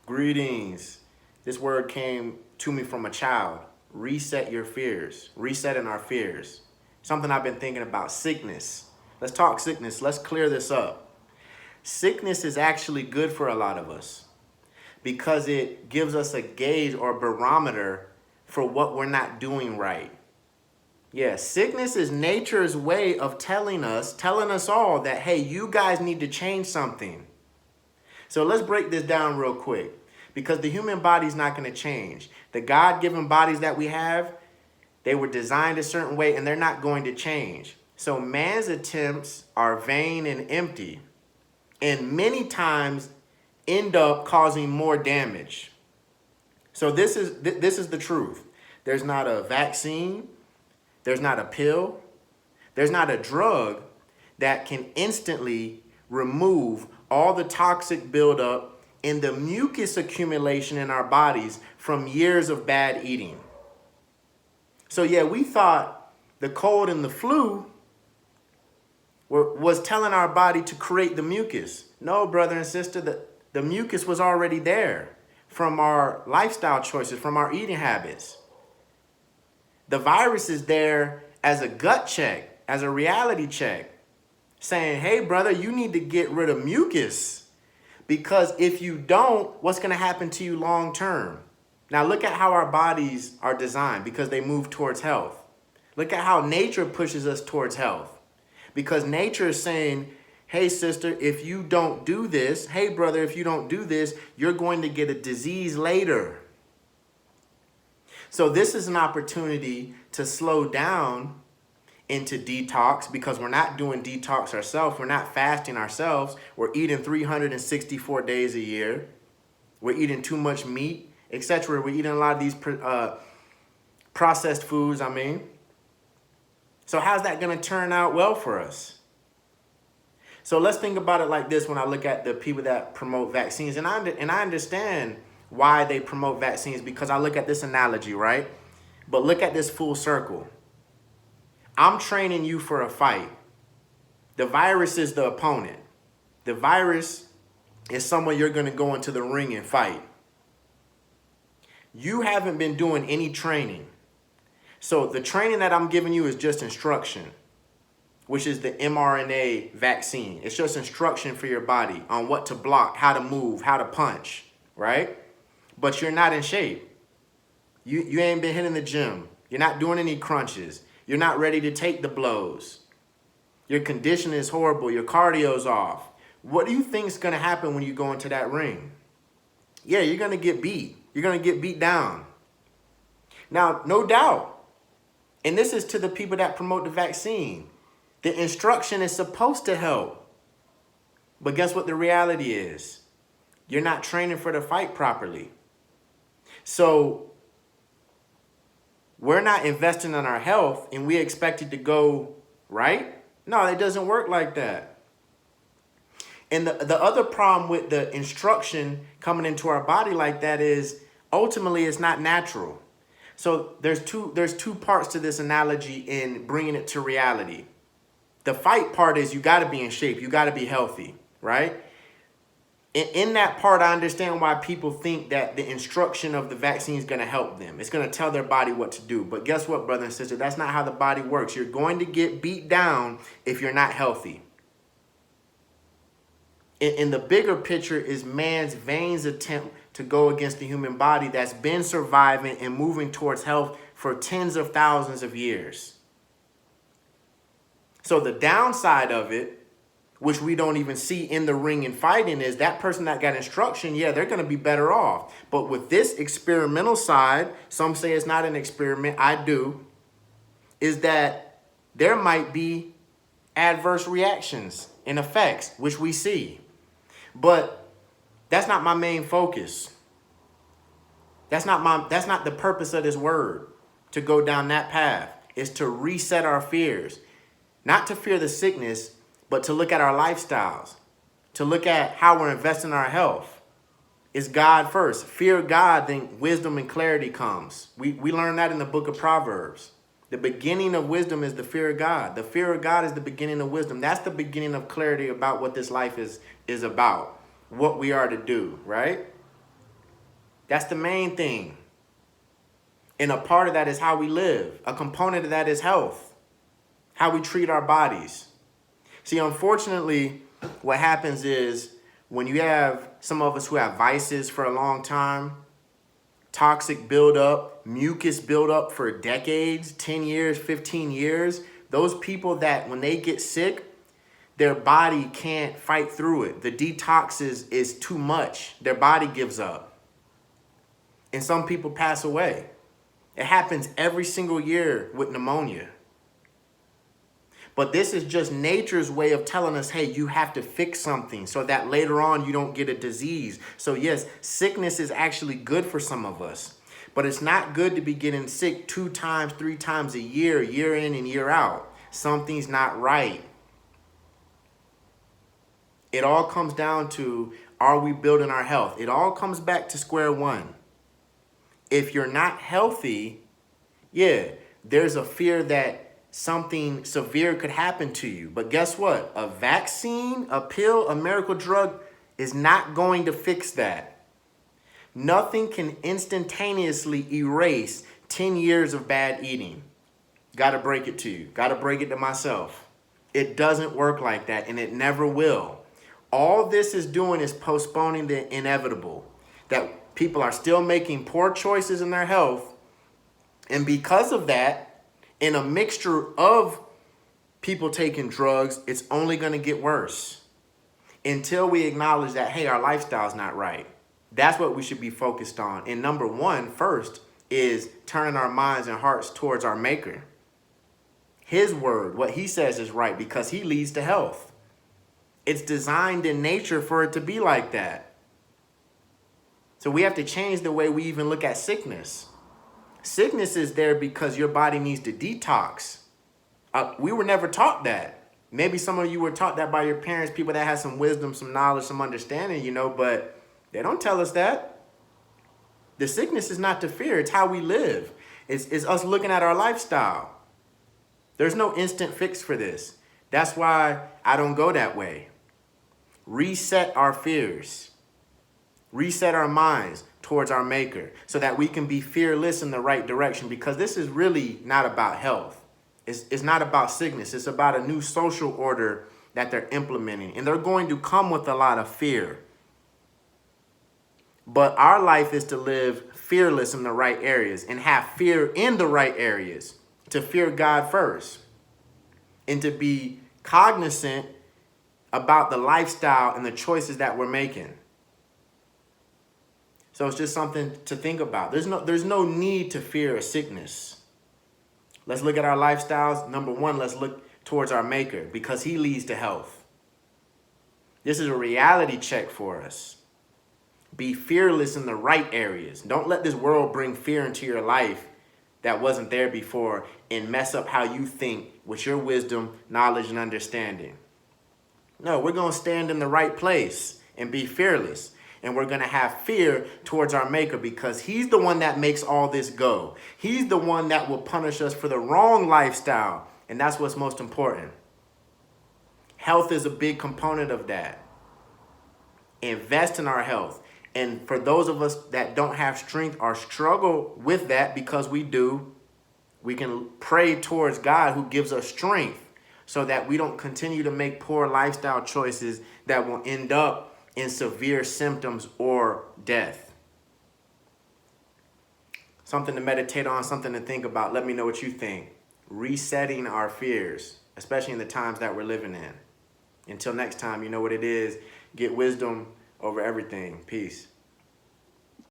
Greetings. This word came to me from a child. Reset your fears. Resetting our fears. Something I've been thinking about. Sickness. Let's talk sickness. Let's clear this up. Sickness is actually good for a lot of us because it gives us a gauge or barometer for what we're not doing right. Yeah, sickness is nature's way of telling us all that, hey, you guys need to change something. So let's break this down real quick because the human body is not going to change. The God-given bodies that we have, they were designed a certain way and they're not going to change. So man's attempts are vain and empty and many times end up causing more damage. So this is the truth. There's not a vaccine, there's not a pill, there's not a drug that can instantly remove all the toxic buildup and the mucus accumulation in our bodies from years of bad eating. So yeah, we thought the cold and the flu was telling our body to create the mucus. No, brother and sister, the mucus was already there from our lifestyle choices, from our eating habits. The virus is there as a gut check, as a reality check, saying, hey, brother, you need to get rid of mucus because if you don't, what's going to happen to you long term? Now, look at how our bodies are designed because they move towards health. Look at how nature pushes us towards health because nature is saying, hey, sister, if you don't do this, hey, brother, if you don't do this, you're going to get a disease later. So this is an opportunity to slow down into detox because we're not doing detox ourselves. We're not fasting ourselves. We're eating 364 days a year. We're eating too much meat, etc. We're eating a lot of these processed foods, So how's that going to turn out well for us? So let's think about it like this when I look at the people that promote vaccines. And I understand why they promote vaccines because I look at this analogy, right? But look at this full circle. I'm training you for a fight. The virus is the opponent. The virus is someone you're going to go into the ring and fight. You haven't been doing any training. So the training that I'm giving you is just instruction, which is the mRNA vaccine. It's just instruction for your body on what to block, how to move, how to punch, right? But you're not in shape. You ain't been hitting the gym. You're not doing any crunches. You're not ready to take the blows. Your condition is horrible. Your cardio's off. What do you think is going to happen when you go into that ring? Yeah, you're going to get beat. You're going to get beat down. Now, no doubt, and this is to the people that promote the vaccine, the instruction is supposed to help. But guess what the reality is? You're not training for the fight properly. So we're not investing in our health and we expect it to go right. No, it doesn't work like that. And the other problem with the instruction coming into our body like that is ultimately it's not natural. So there's two parts to this analogy in bringing it to reality. The fight part is you got to be in shape. You got to be healthy, right? In that part, I understand why people think that the instruction of the vaccine is going to help them. It's going to tell their body what to do. But guess what, brother and sister? That's not how the body works. You're going to get beat down if you're not healthy. In the bigger picture is man's vain attempt to go against the human body that's been surviving and moving towards health for tens of thousands of years. So the downside of it, which we don't even see in the ring and fighting, is that person that got instruction, yeah, they're going to be better off. But with this experimental side, some say it's not an experiment, I do, is that there might be adverse reactions and effects, which we see. But that's not my main focus. That's not the purpose of this word, to go down that path. It's to reset our fears. Not to fear the sickness, but to look at our lifestyles, to look at how we're investing in our health. It's God first. Fear God, then wisdom and clarity comes. We learn that in the book of Proverbs. The beginning of wisdom is the fear of God. The fear of God is the beginning of wisdom. That's the beginning of clarity about what this life is about, what we are to do, right? That's the main thing. And a part of that is how we live. A component of that is health, how we treat our bodies. See, unfortunately, what happens is when you have some of us who have vices for a long time, toxic buildup, mucus buildup for decades, 10 years, 15 years, those people that when they get sick, their body can't fight through it. The detox is too much. Their body gives up. And some people pass away. It happens every single year with pneumonia. But this is just nature's way of telling us, hey, you have to fix something so that later on you don't get a disease. So yes, sickness is actually good for some of us. But it's not good to be getting sick 2 times, 3 times a year in and year out. Something's not right. It all comes down to, are we building our health? It all comes back to square one. If you're not healthy, yeah, there's a fear that something severe could happen to you. But guess what? A vaccine, a pill, a miracle drug is not going to fix that. Nothing can instantaneously erase 10 years of bad eating. Got to break it to you. Got to break it to myself. It doesn't work like that, and it never will. All this is doing is postponing the inevitable. That people are still making poor choices in their health. And because of that, in a mixture of people taking drugs, it's only going to get worse. Until we acknowledge that, hey, our lifestyle's not right. That's what we should be focused on. And number one, first, is turning our minds and hearts towards our Maker. His word, what he says is right, because he leads to health. It's designed in nature for it to be like that. So we have to change the way we even look at sickness. Sickness is there because your body needs to detox. We were never taught that. Maybe some of you were taught that by your parents, people that had some wisdom, some knowledge, some understanding, but they don't tell us that. The sickness is not to fear. It's how we live. It's us looking at our lifestyle. There's no instant fix for this. That's why I don't go that way. Reset our fears. Reset our minds towards our Maker so that we can be fearless in the right direction, because this is really not about health. It's not about sickness. It's about a new social order that they're implementing, and they're going to come with a lot of fear. But our life is to live fearless in the right areas and have fear in the right areas, to fear God first and to be cognizant about the lifestyle and the choices that we're making. So it's just something to think about. There's no need to fear a sickness. Let's look at our lifestyles. Number one, let's look towards our Maker, because he leads to health. This is a reality check for us. Be fearless in the right areas. Don't let this world bring fear into your life that wasn't there before and mess up how you think with your wisdom, knowledge, and understanding. No, we're going to stand in the right place and be fearless. And we're going to have fear towards our Maker, because he's the one that makes all this go. He's the one that will punish us for the wrong lifestyle. And that's what's most important. Health is a big component of that. Invest in our health. And for those of us that don't have strength or struggle with that, because we do, we can pray towards God who gives us strength, so that we don't continue to make poor lifestyle choices that will end up in severe symptoms or death. Something to meditate on, something to think about. Let me know what you think. Resetting our fears, especially in the times that we're living in. Until next time, you know what it is. Get wisdom over everything. Peace.